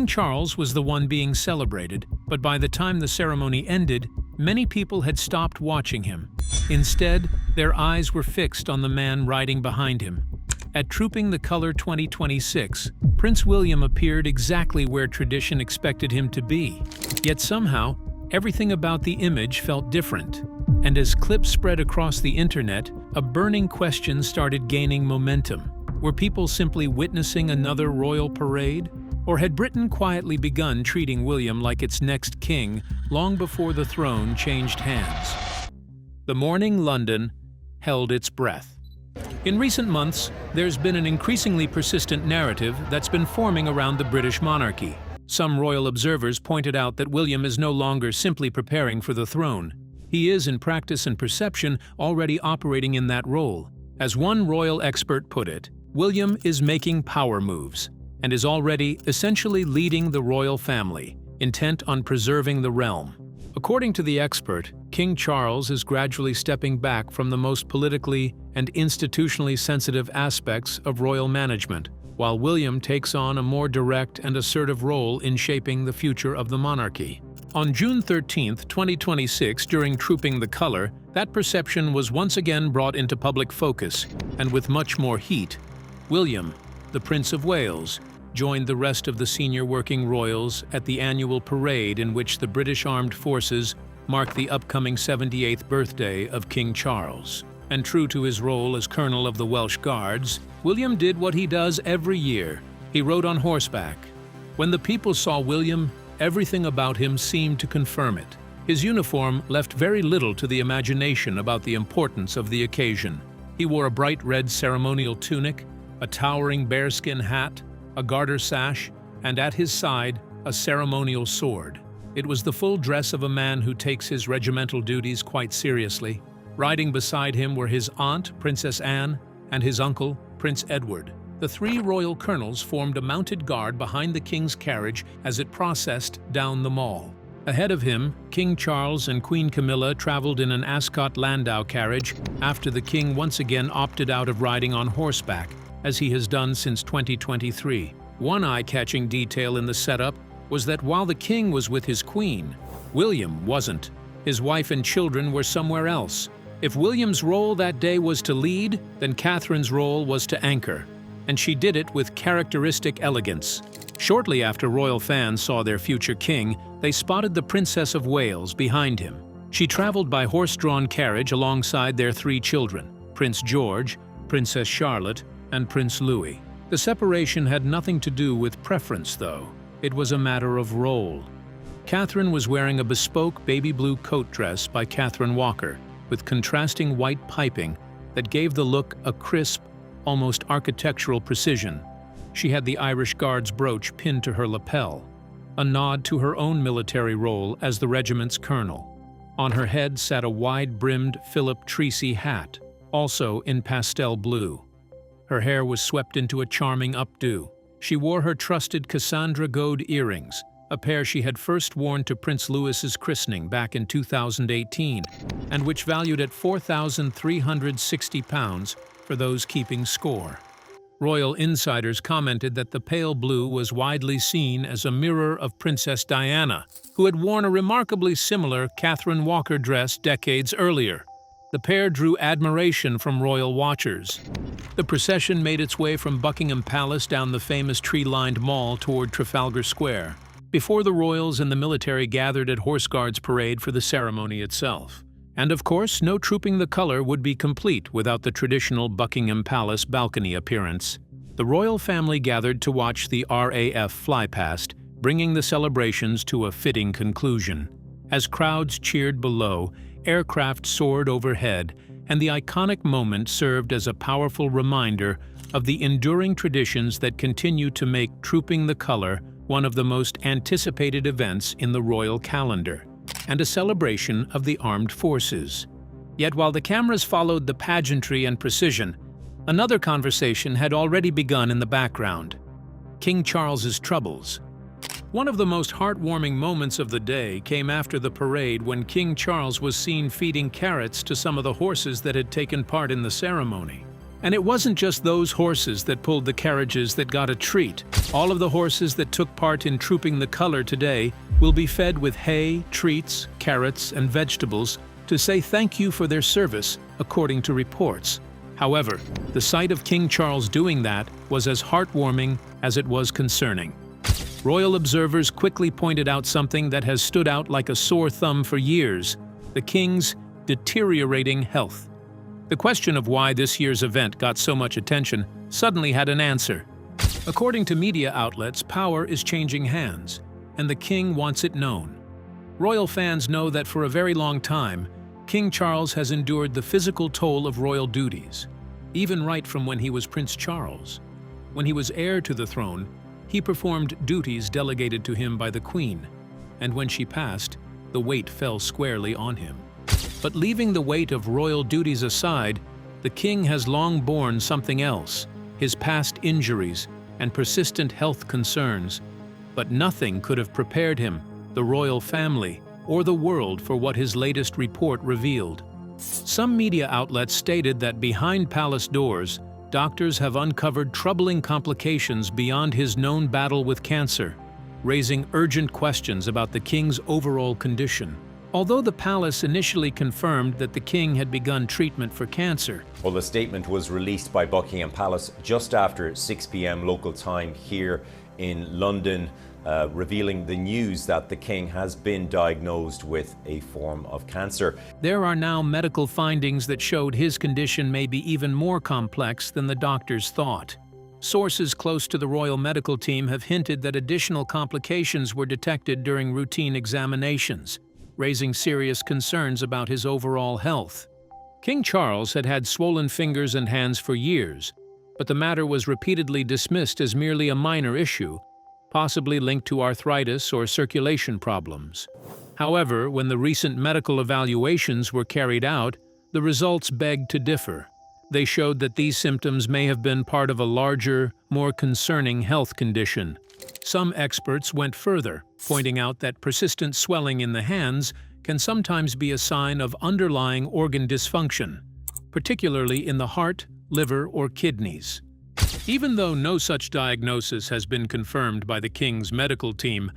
King Charles was the one being celebrated, but by the time the ceremony ended, many people had stopped watching him. Instead, their eyes were fixed on the man riding behind him. At Trooping the Colour 2026, Prince William appeared exactly where tradition expected him to be. Yet somehow, everything about the image felt different. And as clips spread across the internet, a burning question started gaining momentum. Were people simply witnessing another royal parade? Or had Britain quietly begun treating William like its next king long before the throne changed hands? The morning London held its breath. In recent months, there's been an increasingly persistent narrative that's been forming around the British monarchy. Some royal observers pointed out that William is no longer simply preparing for the throne. He is, in practice and perception, already operating in that role. As one royal expert put it, William is making power moves and is already essentially leading the royal family, intent on preserving the realm. According to the expert, King Charles is gradually stepping back from the most politically and institutionally sensitive aspects of royal management, while William takes on a more direct and assertive role in shaping the future of the monarchy. On June 13, 2026, during Trooping the Colour, that perception was once again brought into public focus, and with much more heat. William, the Prince of Wales, joined the rest of the senior working royals at the annual parade in which the British Armed Forces marked the upcoming 78th birthday of King Charles. And true to his role as Colonel of the Welsh Guards, William did what he does every year. He rode on horseback. When the people saw William, everything about him seemed to confirm it. His uniform left very little to the imagination about the importance of the occasion. He wore a bright red ceremonial tunic, a towering bearskin hat, a garter sash, and at his side, a ceremonial sword. It was the full dress of a man who takes his regimental duties quite seriously. Riding beside him were his aunt, Princess Anne, and his uncle, Prince Edward. The three royal colonels formed a mounted guard behind the king's carriage as it processed down the Mall. Ahead of him, King Charles and Queen Camilla traveled in an Ascot Landau carriage after the king once again opted out of riding on horseback, as he has done since 2023. One eye-catching detail in the setup was that while the king was with his queen, William wasn't. His wife and children were somewhere else. If William's role that day was to lead, then Catherine's role was to anchor. And she did it with characteristic elegance. Shortly after royal fans saw their future king, they spotted the Princess of Wales behind him. She traveled by horse-drawn carriage alongside their three children, Prince George, Princess Charlotte, and Prince Louis. The separation had nothing to do with preference, though. It was a matter of role. Catherine was wearing a bespoke baby blue coat dress by Catherine Walker, with contrasting white piping that gave the look a crisp, almost architectural precision. She had the Irish Guards brooch pinned to her lapel, a nod to her own military role as the regiment's colonel. On her head sat a wide-brimmed Philip Treacy hat, also in pastel blue. Her hair was swept into a charming updo. She wore her trusted Cassandra gold earrings, a pair she had first worn to Prince Louis's christening back in 2018, and which valued at £4,360 for those keeping score. Royal insiders commented that the pale blue was widely seen as a mirror of Princess Diana, who had worn a remarkably similar Catherine Walker dress decades earlier. The pair drew admiration from royal watchers. The procession made its way from Buckingham Palace down the famous tree-lined Mall toward Trafalgar Square, before the royals and the military gathered at Horse Guards Parade for the ceremony itself. And of course, no Trooping the Colour would be complete without the traditional Buckingham Palace balcony appearance. The royal family gathered to watch the RAF fly past, bringing the celebrations to a fitting conclusion. As crowds cheered below, aircraft soared overhead, and the iconic moment served as a powerful reminder of the enduring traditions that continue to make Trooping the Colour one of the most anticipated events in the royal calendar, and a celebration of the armed forces. Yet while the cameras followed the pageantry and precision, another conversation had already begun in the background: King Charles's troubles. One of the most heartwarming moments of the day came after the parade when King Charles was seen feeding carrots to some of the horses that had taken part in the ceremony. And it wasn't just those horses that pulled the carriages that got a treat. All of the horses that took part in Trooping the Color today will be fed with hay, treats, carrots, and vegetables to say thank you for their service, according to reports. However, the sight of King Charles doing that was as heartwarming as it was concerning. Royal observers quickly pointed out something that has stood out like a sore thumb for years: the King's deteriorating health. The question of why this year's event got so much attention suddenly had an answer. According to media outlets, power is changing hands, and the King wants it known. Royal fans know that for a very long time, King Charles has endured the physical toll of royal duties, even right from when he was Prince Charles. When he was heir to the throne, he performed duties delegated to him by the Queen, and when she passed, the weight fell squarely on him. But leaving the weight of royal duties aside, the King has long borne something else: his past injuries and persistent health concerns. But nothing could have prepared him, the royal family, or the world for what his latest report revealed. Some media outlets stated that behind palace doors, doctors have uncovered troubling complications beyond his known battle with cancer, raising urgent questions about the King's overall condition. Although the palace initially confirmed that the King had begun treatment for cancer. Well, the statement was released by Buckingham Palace just after 6 p.m. local time here in London, revealing the news that the King has been diagnosed with a form of cancer. There are now medical findings that showed his condition may be even more complex than the doctors thought. Sources close to the royal medical team have hinted that additional complications were detected during routine examinations, raising serious concerns about his overall health. King Charles had had swollen fingers and hands for years, but the matter was repeatedly dismissed as merely a minor issue, possibly linked to arthritis or circulation problems. However, when the recent medical evaluations were carried out, the results begged to differ. They showed that these symptoms may have been part of a larger, more concerning health condition. Some experts went further, pointing out that persistent swelling in the hands can sometimes be a sign of underlying organ dysfunction, particularly in the heart, liver, or kidneys. Even though no such diagnosis has been confirmed by the King's medical team,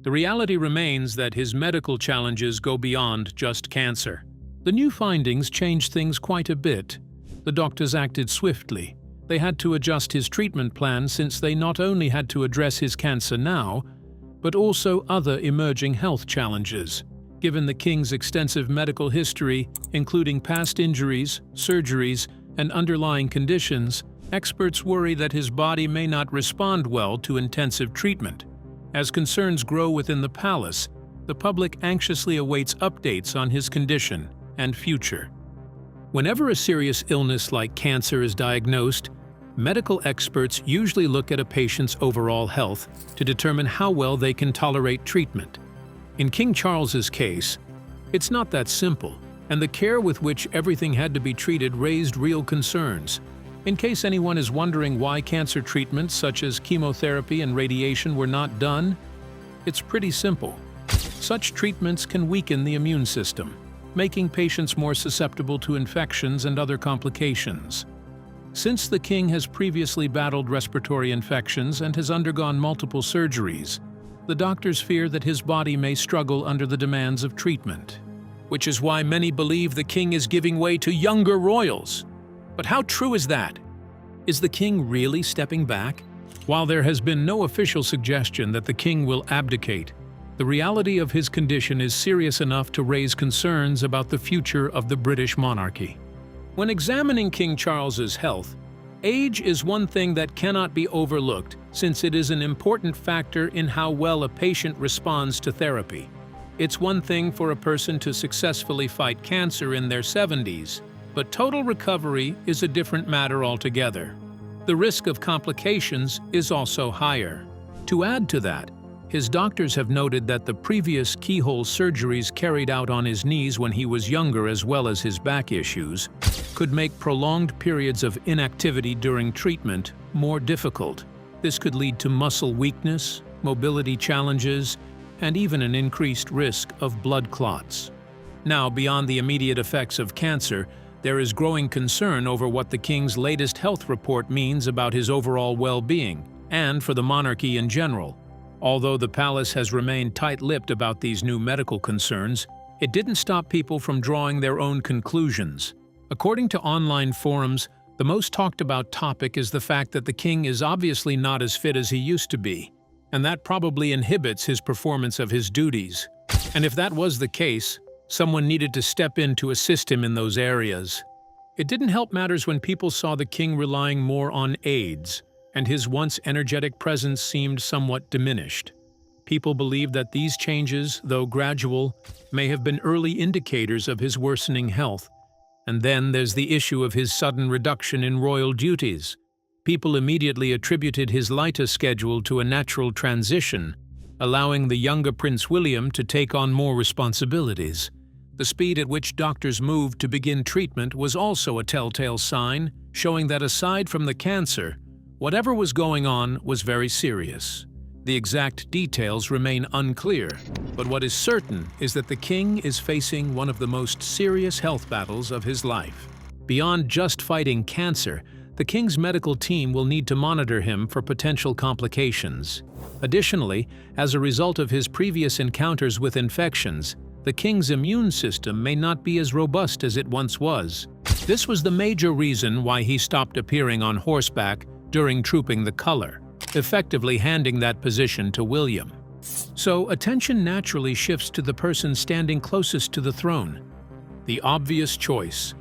the reality remains that his medical challenges go beyond just cancer. The new findings changed things quite a bit. The doctors acted swiftly. They had to adjust his treatment plan since they not only had to address his cancer now, but also other emerging health challenges. Given the King's extensive medical history, including past injuries, surgeries, and underlying conditions, experts worry that his body may not respond well to intensive treatment. As concerns grow within the palace, the public anxiously awaits updates on his condition and future. Whenever a serious illness like cancer is diagnosed, medical experts usually look at a patient's overall health to determine how well they can tolerate treatment. In King Charles's case, it's not that simple, and the care with which everything had to be treated raised real concerns. In case anyone is wondering why cancer treatments such as chemotherapy and radiation were not done, it's pretty simple. Such treatments can weaken the immune system, making patients more susceptible to infections and other complications. Since the King has previously battled respiratory infections and has undergone multiple surgeries, the doctors fear that his body may struggle under the demands of treatment, which is why many believe the King is giving way to younger royals. But how true is that? Is the King really stepping back? While there has been no official suggestion that the King will abdicate, the reality of his condition is serious enough to raise concerns about the future of the British monarchy. When examining King Charles's health, age is one thing that cannot be overlooked since it is an important factor in how well a patient responds to therapy. It's one thing for a person to successfully fight cancer in their 70s, but total recovery is a different matter altogether. The risk of complications is also higher. To add to that, his doctors have noted that the previous keyhole surgeries carried out on his knees when he was younger, as well as his back issues, could make prolonged periods of inactivity during treatment more difficult. This could lead to muscle weakness, mobility challenges, and even an increased risk of blood clots. Now, beyond the immediate effects of cancer, there is growing concern over what the king's latest health report means about his overall well-being, and for the monarchy in general. Although the palace has remained tight-lipped about these new medical concerns, it didn't stop people from drawing their own conclusions. According to online forums, the most talked about topic is the fact that the king is obviously not as fit as he used to be, and that probably inhibits his performance of his duties. And if that was the case, someone needed to step in to assist him in those areas. It didn't help matters when people saw the king relying more on aides, and his once energetic presence seemed somewhat diminished. People believe that these changes, though gradual, may have been early indicators of his worsening health. And then there's the issue of his sudden reduction in royal duties. People immediately attributed his lighter schedule to a natural transition, allowing the younger Prince William to take on more responsibilities. The speed at which doctors moved to begin treatment was also a telltale sign, showing that aside from the cancer, whatever was going on was very serious. The exact details remain unclear, but what is certain is that the king is facing one of the most serious health battles of his life. Beyond just fighting cancer, the king's medical team will need to monitor him for potential complications. Additionally, as a result of his previous encounters with infections, the king's immune system may not be as robust as it once was. This was the major reason why he stopped appearing on horseback during trooping the color, effectively handing that position to William. So attention naturally shifts to the person standing closest to the throne, the obvious choice.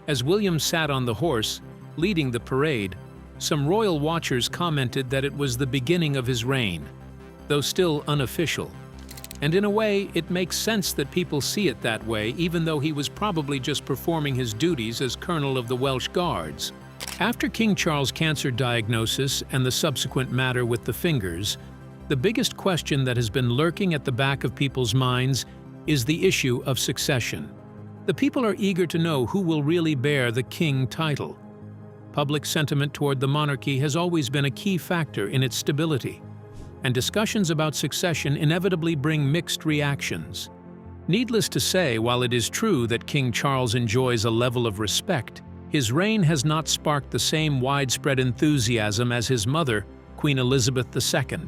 As William sat on the horse, leading the parade, some royal watchers commented that it was the beginning of his reign, though still unofficial. And in a way, it makes sense that people see it that way, even though he was probably just performing his duties as Colonel of the Welsh Guards. After King Charles' cancer diagnosis and the subsequent matter with the fingers, the biggest question that has been lurking at the back of people's minds is the issue of succession. The people are eager to know who will really bear the king title. Public sentiment toward the monarchy has always been a key factor in its stability, and discussions about succession inevitably bring mixed reactions. Needless to say, while it is true that King Charles enjoys a level of respect, his reign has not sparked the same widespread enthusiasm as his mother, Queen Elizabeth II.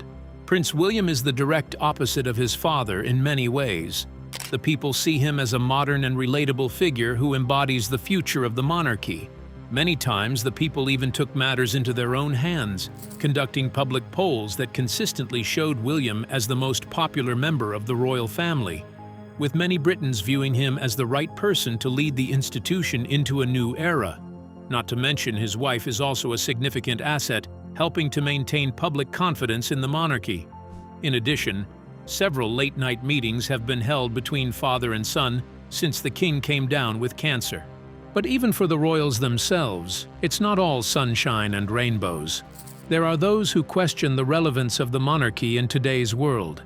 Prince William is the direct opposite of his father in many ways. The people see him as a modern and relatable figure who embodies the future of the monarchy. Many times, the people even took matters into their own hands, conducting public polls that consistently showed William as the most popular member of the royal family, with many Britons viewing him as the right person to lead the institution into a new era. Not to mention, his wife is also a significant asset, helping to maintain public confidence in the monarchy. In addition, several late-night meetings have been held between father and son since the king came down with cancer. But even for the royals themselves, it's not all sunshine and rainbows. There are those who question the relevance of the monarchy in today's world.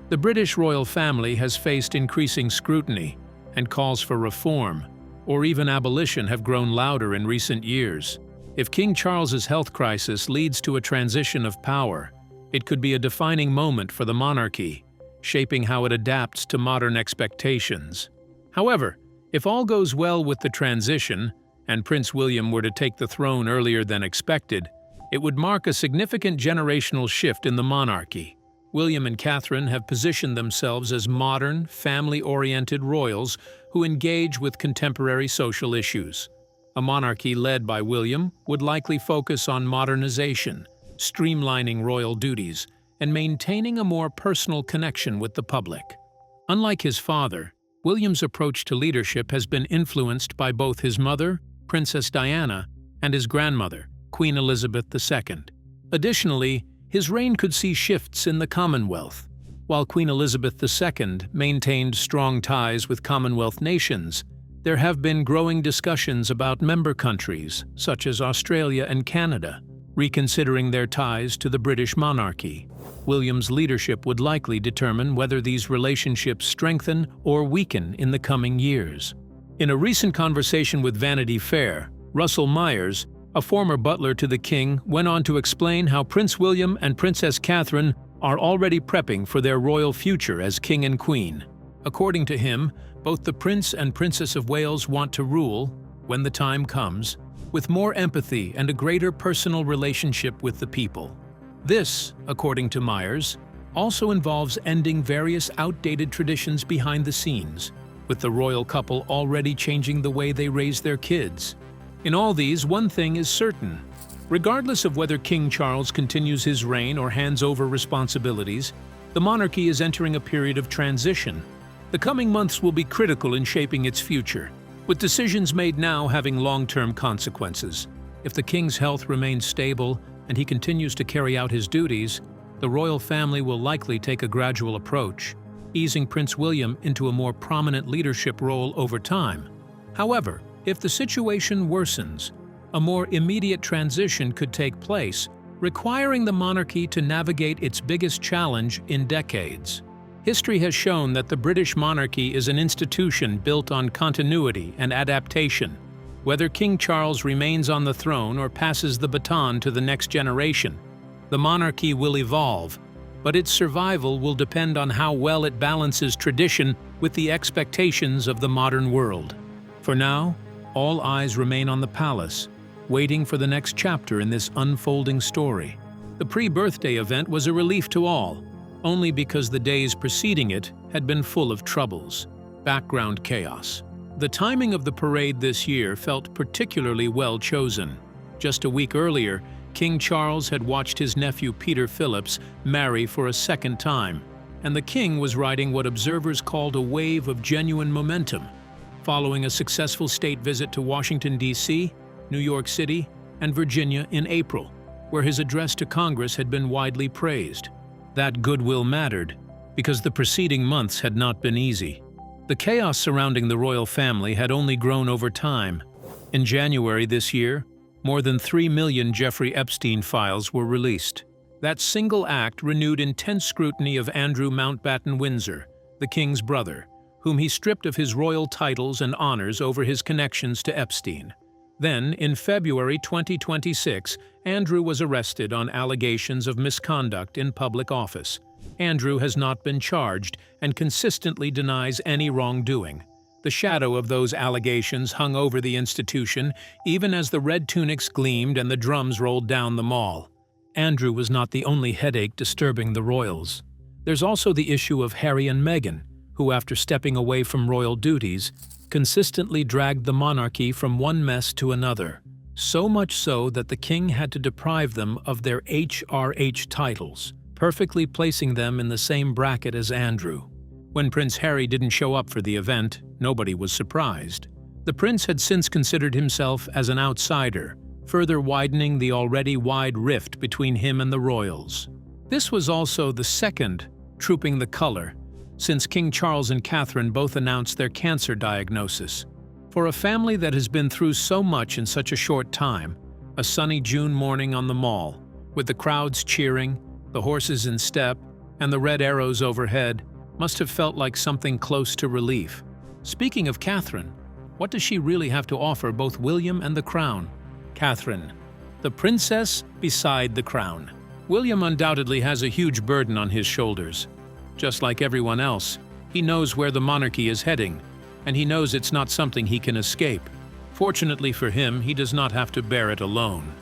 The British royal family has faced increasing scrutiny, and calls for reform, or even abolition, have grown louder in recent years. If King Charles's health crisis leads to a transition of power, it could be a defining moment for the monarchy, shaping how it adapts to modern expectations. However, if all goes well with the transition, and Prince William were to take the throne earlier than expected, it would mark a significant generational shift in the monarchy. William and Catherine have positioned themselves as modern, family-oriented royals who engage with contemporary social issues. A monarchy led by William would likely focus on modernization, streamlining royal duties, and maintaining a more personal connection with the public. Unlike his father, William's approach to leadership has been influenced by both his mother, Princess Diana, and his grandmother, Queen Elizabeth II. Additionally, his reign could see shifts in the Commonwealth. While Queen Elizabeth II maintained strong ties with Commonwealth nations, there have been growing discussions about member countries, such as Australia and Canada, reconsidering their ties to the British monarchy. William's leadership would likely determine whether these relationships strengthen or weaken in the coming years. In a recent conversation with Vanity Fair, Russell Myers, a former butler to the king, went on to explain how Prince William and Princess Catherine are already prepping for their royal future as king and queen. According to him, both the Prince and Princess of Wales want to rule, when the time comes, with more empathy and a greater personal relationship with the people. This, according to Myers, also involves ending various outdated traditions behind the scenes, with the royal couple already changing the way they raise their kids. In all these, one thing is certain. Regardless of whether King Charles continues his reign or hands over responsibilities, the monarchy is entering a period of transition. The coming months will be critical in shaping its future, with decisions made now having long-term consequences. If the king's health remains stable and he continues to carry out his duties, the royal family will likely take a gradual approach, easing Prince William into a more prominent leadership role over time. However, if the situation worsens, a more immediate transition could take place, requiring the monarchy to navigate its biggest challenge in decades. History has shown that the British monarchy is an institution built on continuity and adaptation. Whether King Charles remains on the throne or passes the baton to the next generation, the monarchy will evolve, but its survival will depend on how well it balances tradition with the expectations of the modern world. For now, all eyes remain on the palace, waiting for the next chapter in this unfolding story. The pre-birthday event was a relief to all, only because the days preceding it had been full of troubles. Background chaos. The timing of the parade this year felt particularly well chosen. Just a week earlier, King Charles had watched his nephew Peter Phillips marry for a second time, and the king was riding what observers called a wave of genuine momentum, following a successful state visit to Washington, D.C., New York City, and Virginia in April, where his address to Congress had been widely praised. That goodwill mattered, because the preceding months had not been easy. The chaos surrounding the royal family had only grown over time. In January this year, more than 3 million Jeffrey Epstein files were released. That single act renewed intense scrutiny of Andrew Mountbatten Windsor, the king's brother, whom he stripped of his royal titles and honors over his connections to Epstein. Then, in February 2026, Andrew was arrested on allegations of misconduct in public office. Andrew has not been charged and consistently denies any wrongdoing. The shadow of those allegations hung over the institution, even as the red tunics gleamed and the drums rolled down the mall. Andrew was not the only headache disturbing the royals. There's also the issue of Harry and Meghan, who, after stepping away from royal duties, consistently dragged the monarchy from one mess to another, so much so that the king had to deprive them of their HRH titles, perfectly placing them in the same bracket as Andrew. When Prince Harry didn't show up for the event, nobody was surprised. The prince had since considered himself as an outsider, further widening the already wide rift between him and the royals. This was also the second trooping the color, since King Charles and Catherine both announced their cancer diagnosis. For a family that has been through so much in such a short time, a sunny June morning on the Mall, with the crowds cheering, the horses in step, and the red arrows overhead, must have felt like something close to relief. Speaking of Catherine, what does she really have to offer both William and the crown? Catherine, the princess beside the crown. William undoubtedly has a huge burden on his shoulders. Just like everyone else, he knows where the monarchy is heading, and he knows it's not something he can escape. Fortunately for him, he does not have to bear it alone.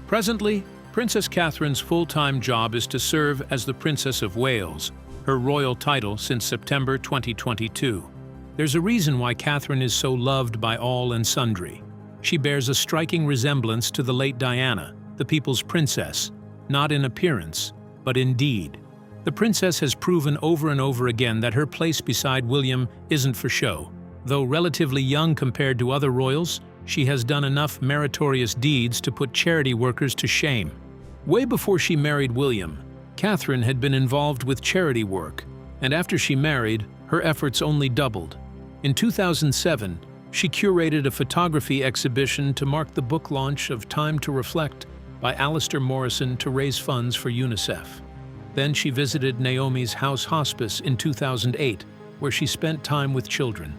Presently, Princess Catherine's full-time job is to serve as the Princess of Wales, her royal title since September 2022. There's a reason why Catherine is so loved by all and sundry. She bears a striking resemblance to the late Diana, the people's princess, not in appearance, but in deed. The princess has proven over and over again that her place beside William isn't for show. Though relatively young compared to other royals, she has done enough meritorious deeds to put charity workers to shame. Way before she married William, Catherine had been involved with charity work, and after she married, her efforts only doubled. In 2007, she curated a photography exhibition to mark the book launch of Time to Reflect by Alistair Morrison to raise funds for UNICEF. Then she visited Naomi's house hospice in 2008, where she spent time with children.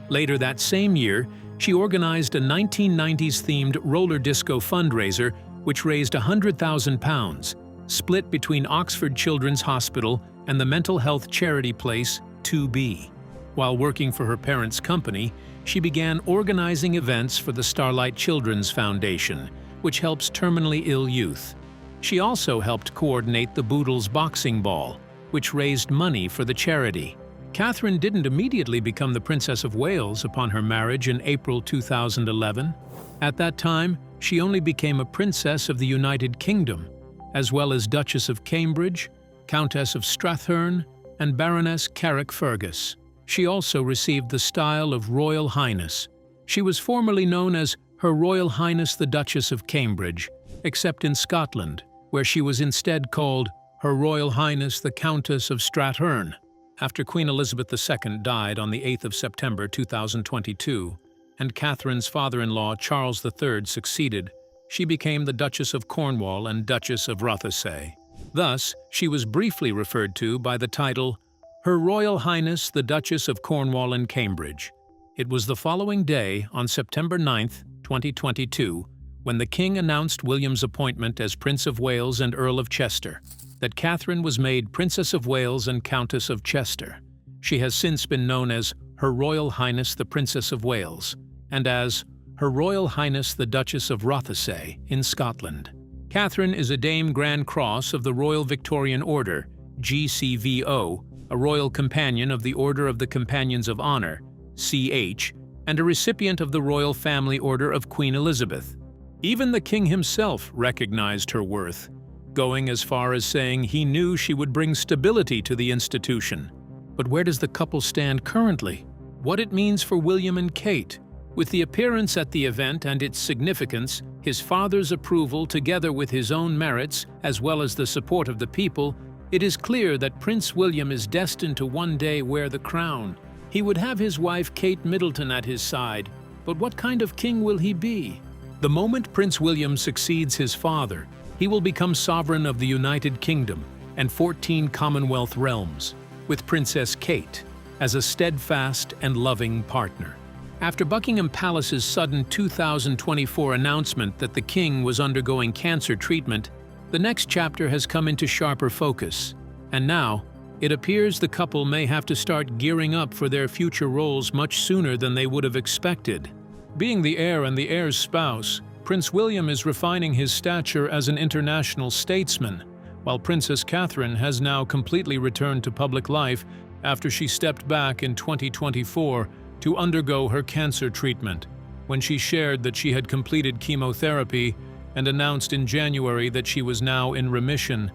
Later that same year, she organized a 1990s-themed roller disco fundraiser which raised £100,000, split between Oxford Children's Hospital and the mental health charity place 2B. While working for her parents' company, she began organizing events for the Starlight Children's Foundation, which helps terminally ill youth. She also helped coordinate the Boodles Boxing Ball, which raised money for the charity. Catherine didn't immediately become the Princess of Wales upon her marriage in April 2011. At that time, she only became a Princess of the United Kingdom, as well as Duchess of Cambridge, Countess of Strathearn, and Baroness Carrick-Fergus. She also received the style of Royal Highness. She was formerly known as Her Royal Highness the Duchess of Cambridge, except in Scotland, where she was instead called Her Royal Highness the Countess of Strathearn. After Queen Elizabeth II died on the 8th of September 2022, and Catherine's father-in-law Charles III succeeded, she became the Duchess of Cornwall and Duchess of Rothesay. Thus, she was briefly referred to by the title Her Royal Highness the Duchess of Cornwall and Cambridge. It was the following day, on September 9, 2022, when the King announced William's appointment as Prince of Wales and Earl of Chester, that Catherine was made Princess of Wales and Countess of Chester. She has since been known as Her Royal Highness the Princess of Wales and as Her Royal Highness the Duchess of Rothesay in Scotland. Catherine is a Dame Grand Cross of the Royal Victorian Order, GCVO, a Royal Companion of the Order of the Companions of Honor, CH, and a recipient of the Royal Family Order of Queen Elizabeth. Even the King himself recognized her worth, going as far as saying he knew she would bring stability to the institution. But where does the couple stand currently? What it means for William and Kate? With the appearance at the event and its significance, his father's approval together with his own merits, as well as the support of the people, it is clear that Prince William is destined to one day wear the crown. He would have his wife Kate Middleton at his side, but what kind of king will he be? The moment Prince William succeeds his father, he will become sovereign of the United Kingdom and 14 Commonwealth realms, with Princess Kate as a steadfast and loving partner. After Buckingham Palace's sudden 2024 announcement that the King was undergoing cancer treatment, the next chapter has come into sharper focus, and now it appears the couple may have to start gearing up for their future roles much sooner than they would have expected. Being the heir and the heir's spouse, Prince William is refining his stature as an international statesman, while Princess Catherine has now completely returned to public life after she stepped back in 2024 to undergo her cancer treatment, when she shared that she had completed chemotherapy and announced in January that she was now in remission.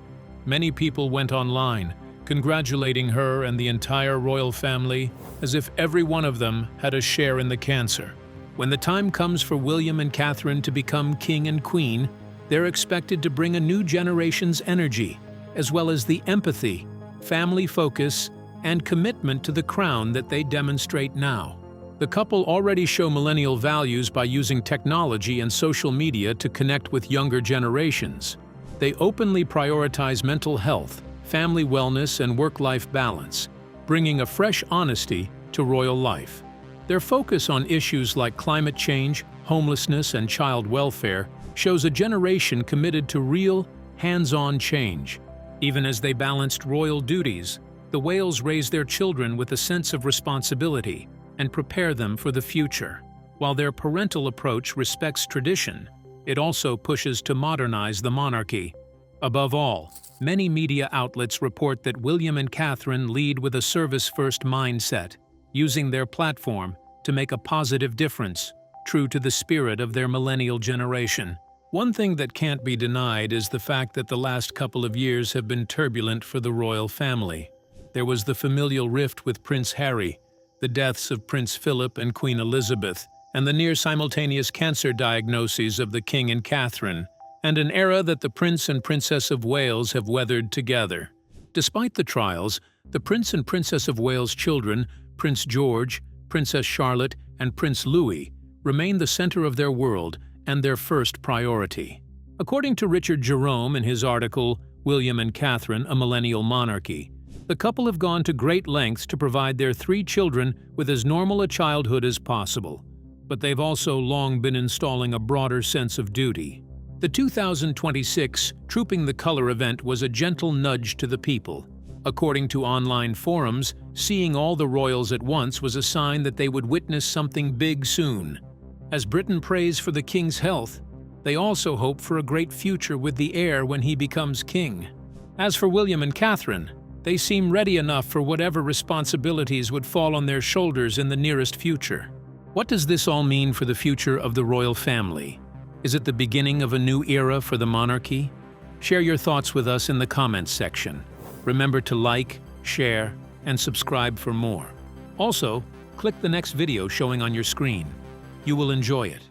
Many people went online, congratulating her and the entire royal family as if every one of them had a share in the cancer. When the time comes for William and Catherine to become king and queen, they're expected to bring a new generation's energy, as well as the empathy, family focus, and commitment to the crown that they demonstrate now. The couple already show millennial values by using technology and social media to connect with younger generations. They openly prioritize mental health, family wellness, and work-life balance, bringing a fresh honesty to royal life. Their focus on issues like climate change, homelessness, and child welfare shows a generation committed to real, hands-on change. Even as they balanced royal duties, the Wales raise their children with a sense of responsibility and prepare them for the future. While their parental approach respects tradition, it also pushes to modernize the monarchy. Above all, many media outlets report that William and Catherine lead with a service-first mindset, using their platform to make a positive difference, true to the spirit of their millennial generation. One thing that can't be denied is the fact that the last couple of years have been turbulent for the royal family. There was the familial rift with Prince Harry, the deaths of Prince Philip and Queen Elizabeth, and the near-simultaneous cancer diagnoses of the King and Catherine, and an era that the Prince and Princess of Wales have weathered together. Despite the trials, the Prince and Princess of Wales' children, Prince George, Princess Charlotte, and Prince Louis, remain the center of their world and their first priority. According to Richard Jerome in his article, William and Catherine, A Millennial Monarchy, the couple have gone to great lengths to provide their 3 children with as normal a childhood as possible, but they've also long been installing a broader sense of duty. The 2026 Trooping the Color event was a gentle nudge to the people. According to online forums, Seeing all the royals at once was a sign that they would witness something big soon. As Britain prays for the king's health, they also hope for a great future with the heir when he becomes king. As for William and Catherine, they seem ready enough for whatever responsibilities would fall on their shoulders in the nearest future. What does this all mean for the future of the royal family? Is it the beginning of a new era for the monarchy? Share your thoughts with us in the comments section. Remember to like, share, and subscribe for more. Also, click the next video showing on your screen. You will enjoy it.